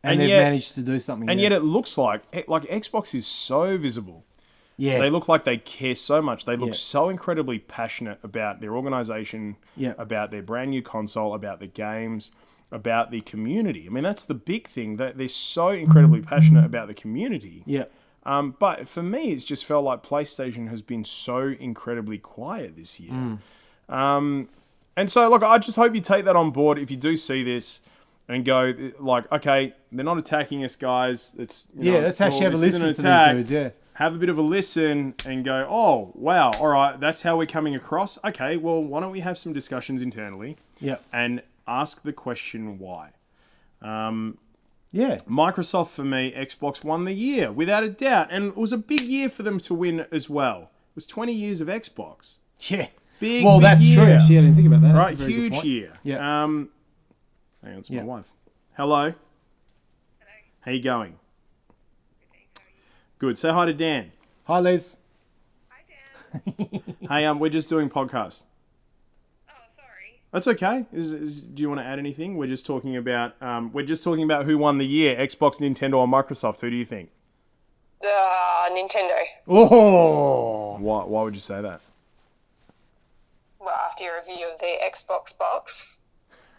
B: and they've managed to do something.
A: And yet, it looks like Xbox is so visible.
B: Yeah,
A: they look like they care so much. They look so incredibly passionate about their organization, about their brand new console, about the games, about the community. I mean, that's the big thing, that they're so incredibly passionate about the community.
B: Yeah.
A: But for me, it's just felt like PlayStation has been so incredibly quiet this year. And so, look, I just hope you take that on board if you do see this and go, okay, they're not attacking us, guys.
B: Let's actually have a listen to these dudes,
A: Have a bit of a listen and go, oh, wow, all right, that's how we're coming across. Okay, well, why don't we have some discussions internally and ask the question why? Microsoft, for me, Xbox won the year, without a doubt. And it was a big year for them to win as well. It was 20 years of Xbox.
B: Yeah.
A: Big
B: that's
A: year.
B: true, actually. I didn't think about that.
A: Right, huge year.
B: Yeah.
A: Hang on, it's my wife. Hello.
H: Hello.
A: How you going? Good. Say hi to Dan.
B: Hi, Liz.
H: Hi, Dan.
A: Hey, we're just doing podcast.
H: Oh, sorry.
A: That's okay. Do you want to add anything? We're just talking about who won the year: Xbox, Nintendo, or Microsoft. Who do you think?
H: Nintendo.
B: Oh,
A: Why would you say that?
H: Well, after your review of the Xbox box.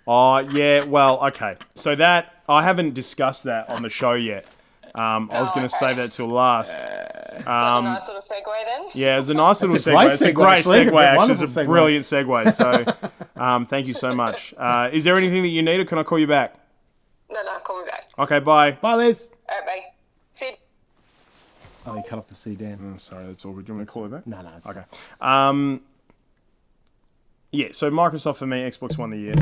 A: Oh yeah. Well, okay. So that I haven't discussed that on the show yet. I was going to save that till last.
H: A nice little segue then.
A: Yeah, it's a nice little
B: It's a
A: segue.
B: great
A: It's a
B: segue,
A: great
B: actually.
A: segue, actually. It's
B: Wonderful
A: a
B: segue.
A: brilliant segue. So, thank you so much. Is there anything that you need, or can I call you back?
H: No, call me back.
A: Okay, bye.
B: bye, Liz.
H: Alright, bye. Sid.
B: Oh, you cut off the C, Dan.
A: Sorry, that's all good. Do you want me to call you back?
B: No, it's
A: Okay.
B: fine.
A: Yeah, so Microsoft for me, Xbox won the year.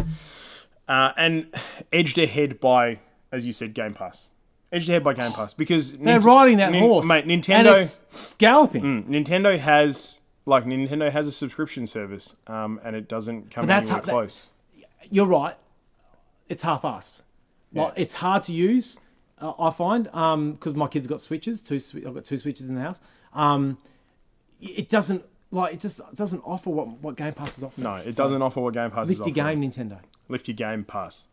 A: And edged ahead by, as you said, Game Pass. Edged ahead by Game Pass. Because
B: They're riding that horse.
A: Mate,
B: And
A: Nintendo...
B: it's galloping.
A: Nintendo has a subscription service, and it doesn't come
B: that's
A: anywhere close.
B: You're right. It's half-assed. Like, it's hard to use, I find, because my kids got Switches. I've got 2 Switches in the house. It doesn't... Like, it just doesn't offer what Game Pass is offering.
A: No, it doesn't offer what Game Pass is
B: Lift
A: offering.
B: your game, Nintendo.
A: Lift your Game Pass.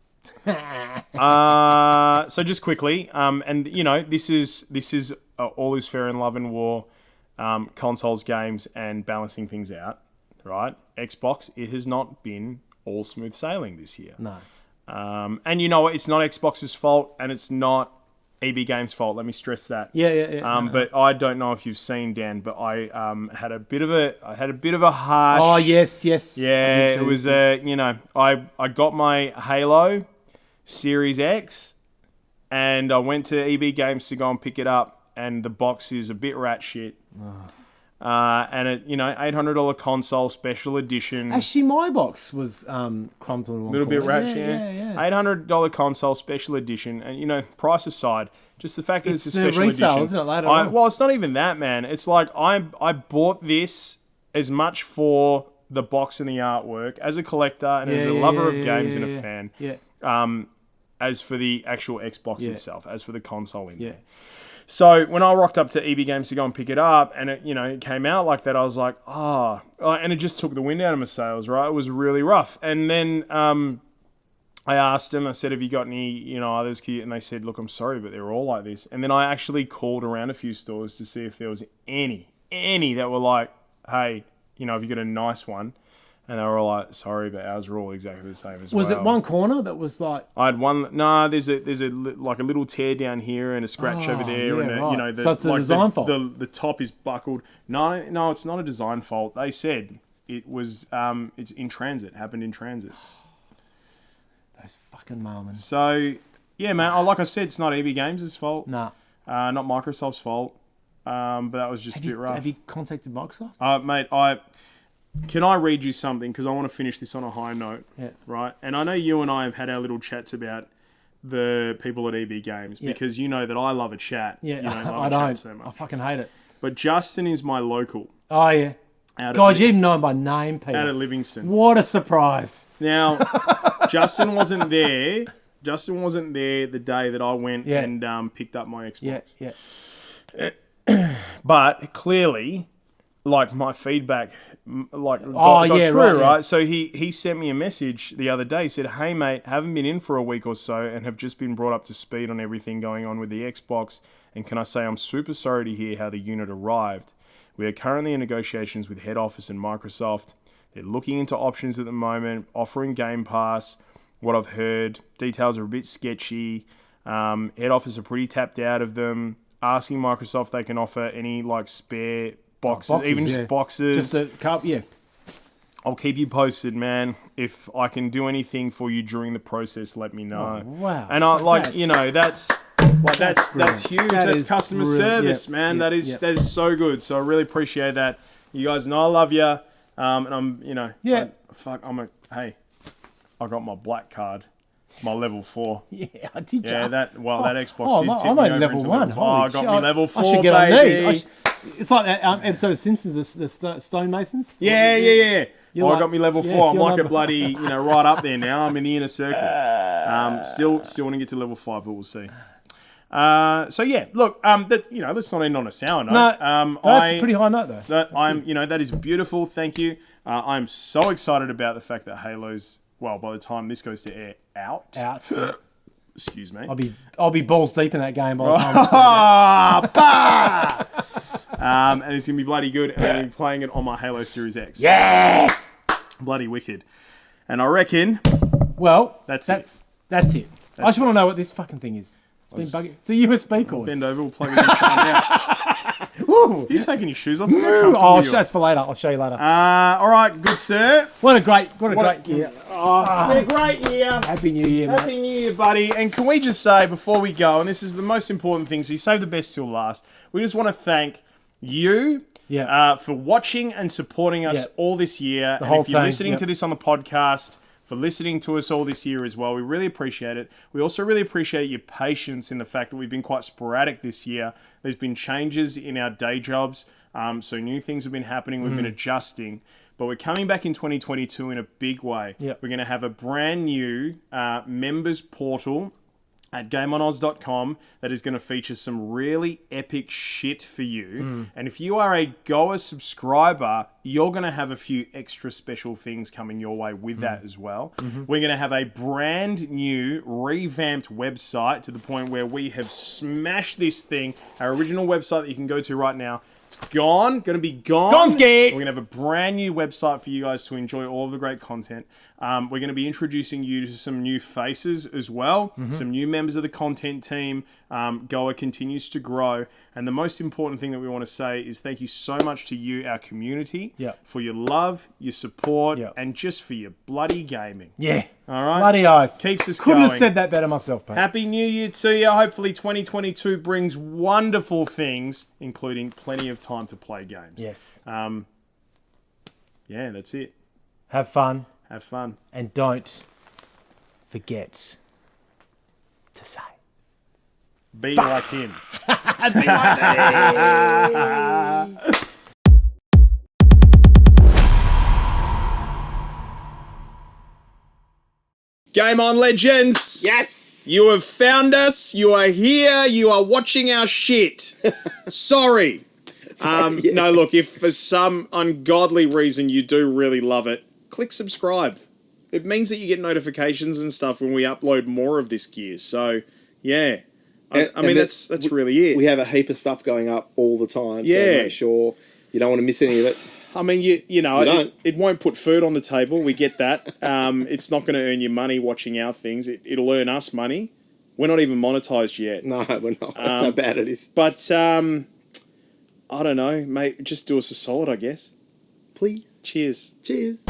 A: So just quickly, and you know, this is all is fair in love and war, consoles, games, and balancing things out, right? Xbox, it has not been all smooth sailing this year.
B: No.
A: And you know what? It's not Xbox's fault, and it's not EB Games' fault. Let me stress that.
B: Yeah.
A: But I don't know if you've seen, Dan, but I had a bit of a harsh.
B: Oh, yes.
A: Yeah, it was I got my Halo Series X, and I went to EB Games to go and pick it up, and the box is a bit rat shit. And it, $800 console special edition.
B: Actually, my box was crumpled.
A: A little bit ratchet.
B: Yeah.
A: $800 console special edition, and price aside, just the fact that it's a
B: the
A: special
B: resale,
A: edition.
B: isn't it, later on?
A: Well, it's not even that, man. It's like I bought this as much for the box and the artwork as a collector and as a lover of games and a fan.
B: Yeah.
A: As for the actual Xbox itself, as for the console in there.
B: Yeah.
A: So when I rocked up to EB Games to go and pick it up, and it came out like that, I was like, and it just took the wind out of my sails, right? It was really rough. And then I asked them, I said, have you got any, others? And they said, look, I'm sorry, but they're all like this. And then I actually called around a few stores to see if there was any that were like, hey, have you got a nice one? And they were all like, sorry, but ours are all exactly the same as well.
B: Was it one corner that was like...
A: I had one... No, there's a like a little tear down here and a scratch over there.
B: Yeah,
A: and
B: right. So it's a design fault?
A: The top is buckled. No, it's not a design fault. They said it was... it's in transit. Happened in transit.
B: Those fucking moments.
A: So, yeah, man. Like I said, it's not EB Games' fault.
B: Nah.
A: Not Microsoft's fault. But that was just a bit rough.
B: Have you contacted Microsoft?
A: Mate, Can I read you something? Because I want to finish this on a high note.
B: Yeah.
A: Right? And I know you and I have had our little chats about the people at EB Games because you know that I love a chat.
B: Yeah,
A: You don't love
B: I
A: a
B: don't.
A: chat so much.
B: I fucking hate it.
A: But Justin is my local.
B: Oh, yeah. God, you even know him by name, Peter.
A: Out of Livingston.
B: What a surprise.
A: Now, Justin wasn't there. Justin wasn't there the day that I went and picked up my Xbox.
B: Yeah.
A: But clearly, like, my feedback got through, right? So he sent me a message the other day. He said, hey, mate, haven't been in for a week or so and have just been brought up to speed on everything going on with the Xbox. And can I say I'm super sorry to hear how the unit arrived. We are currently in negotiations with head office and Microsoft. They're looking into options at the moment, offering Game Pass. What I've heard, details are a bit sketchy. Head office are pretty tapped out of them. Asking Microsoft if they can offer any like spare boxes, even just boxes.
B: Just a cup, yeah.
A: I'll keep you posted, man. If I can do anything for you during the process, let me know.
B: Oh, wow.
A: And that's huge. That's customer service, man.
B: Yep,
A: that is so good. So I really appreciate that. You guys know I love you. And I'm, hey, I got my black card. My level 4.
B: Yeah, I did.
A: Yeah, that Xbox did tip
B: I'm
A: me
B: at
A: over
B: level
A: into
B: 1.
A: level 4. I got me level 4,
B: I should get
A: baby.
B: on these. It's like that episode of Simpsons, the stonemasons.
A: Yeah. I got me level 4. I'm
B: you're
A: like a
B: like-
A: bloody, right up there now. I'm in the inner circle. Still want to get to level 5, but we'll see. So yeah, look, let's not end on a sour note.
B: No, that's a pretty high note though.
A: That is beautiful. Thank you. I'm so excited about the fact that Halo's well, by the time this goes to air, out. Excuse me.
B: I'll be balls deep in that game by the time it's
A: and it's going to be bloody good. And I'm going to be playing it on my Halo Series X.
B: Yes!
A: Bloody wicked. And I reckon...
B: Well,
A: That's
B: it. I just want to know what this fucking thing is. It's been bugging. It's a USB cord.
A: Bend over, we'll plug it in and find out.
B: Ooh.
A: Are you taking your shoes off?
B: That's for later. I'll show you later.
A: All right, good sir.
B: What a great year.
A: Oh, it's been a great year.
B: Happy New Year, mate.
A: Happy New Year, buddy. And can we just say, before we go, and this is the most important thing, so you save the best till last, we just want to thank you for watching and supporting us all this year.
B: The whole
A: if you're
B: thing,
A: listening to this on the podcast, for listening to us all this year as well, we really appreciate it. We also really appreciate your patience in the fact that we've been quite sporadic this year. There's been changes in our day jobs, so new things have been happening. We've been adjusting. But we're coming back in 2022 in a big way.
B: Yep.
A: We're going to have a brand new members portal at GameOnAUS.com that is going to feature some really epic shit for you. And if you are a Goa subscriber, you're going to have a few extra special things coming your way with that as well. We're going to have a brand new revamped website to the point where we have smashed this thing. Our original website that you can go to right now, it's gone. Going to be gone.
B: Gonski!
A: We're going to have a brand new website for you guys to enjoy all of the great content. We're going to be introducing you to some new faces as well. Some new members of the content team. Goa continues to grow. And the most important thing that we want to say is thank you so much to you, our community, for your love, your support, and just for your bloody gaming.
B: Yeah.
A: All right?
B: Bloody oath.
A: Keeps us
B: Couldn't
A: going.
B: have said that better myself, mate.
A: Happy New Year to you. Hopefully 2022 brings wonderful things, including plenty of time to play games.
B: Yes.
A: Yeah, that's it.
B: Have fun.
A: Have fun.
B: And don't forget to say.
A: Be like him. Game On Legends!
I: Yes!
A: You have found us. You are here. You are watching our shit. Sorry. No, look, if for some ungodly reason you do really love it, click subscribe. It means that you get notifications and stuff when we upload more of this gear. So, yeah. I mean, that's really it.
I: We have a heap of stuff going up all the time. So
A: Yeah.
I: make sure you don't want to miss any of it.
A: I mean, you know,
I: don't.
A: it won't put food on the table. We get that. It's not going to earn you money watching our things. It'll earn us money. We're not even monetized yet.
I: No, we're not. That's how bad it is.
A: But, I don't know, mate. Just do us a solid, I guess.
I: Please.
A: Cheers.
I: Cheers.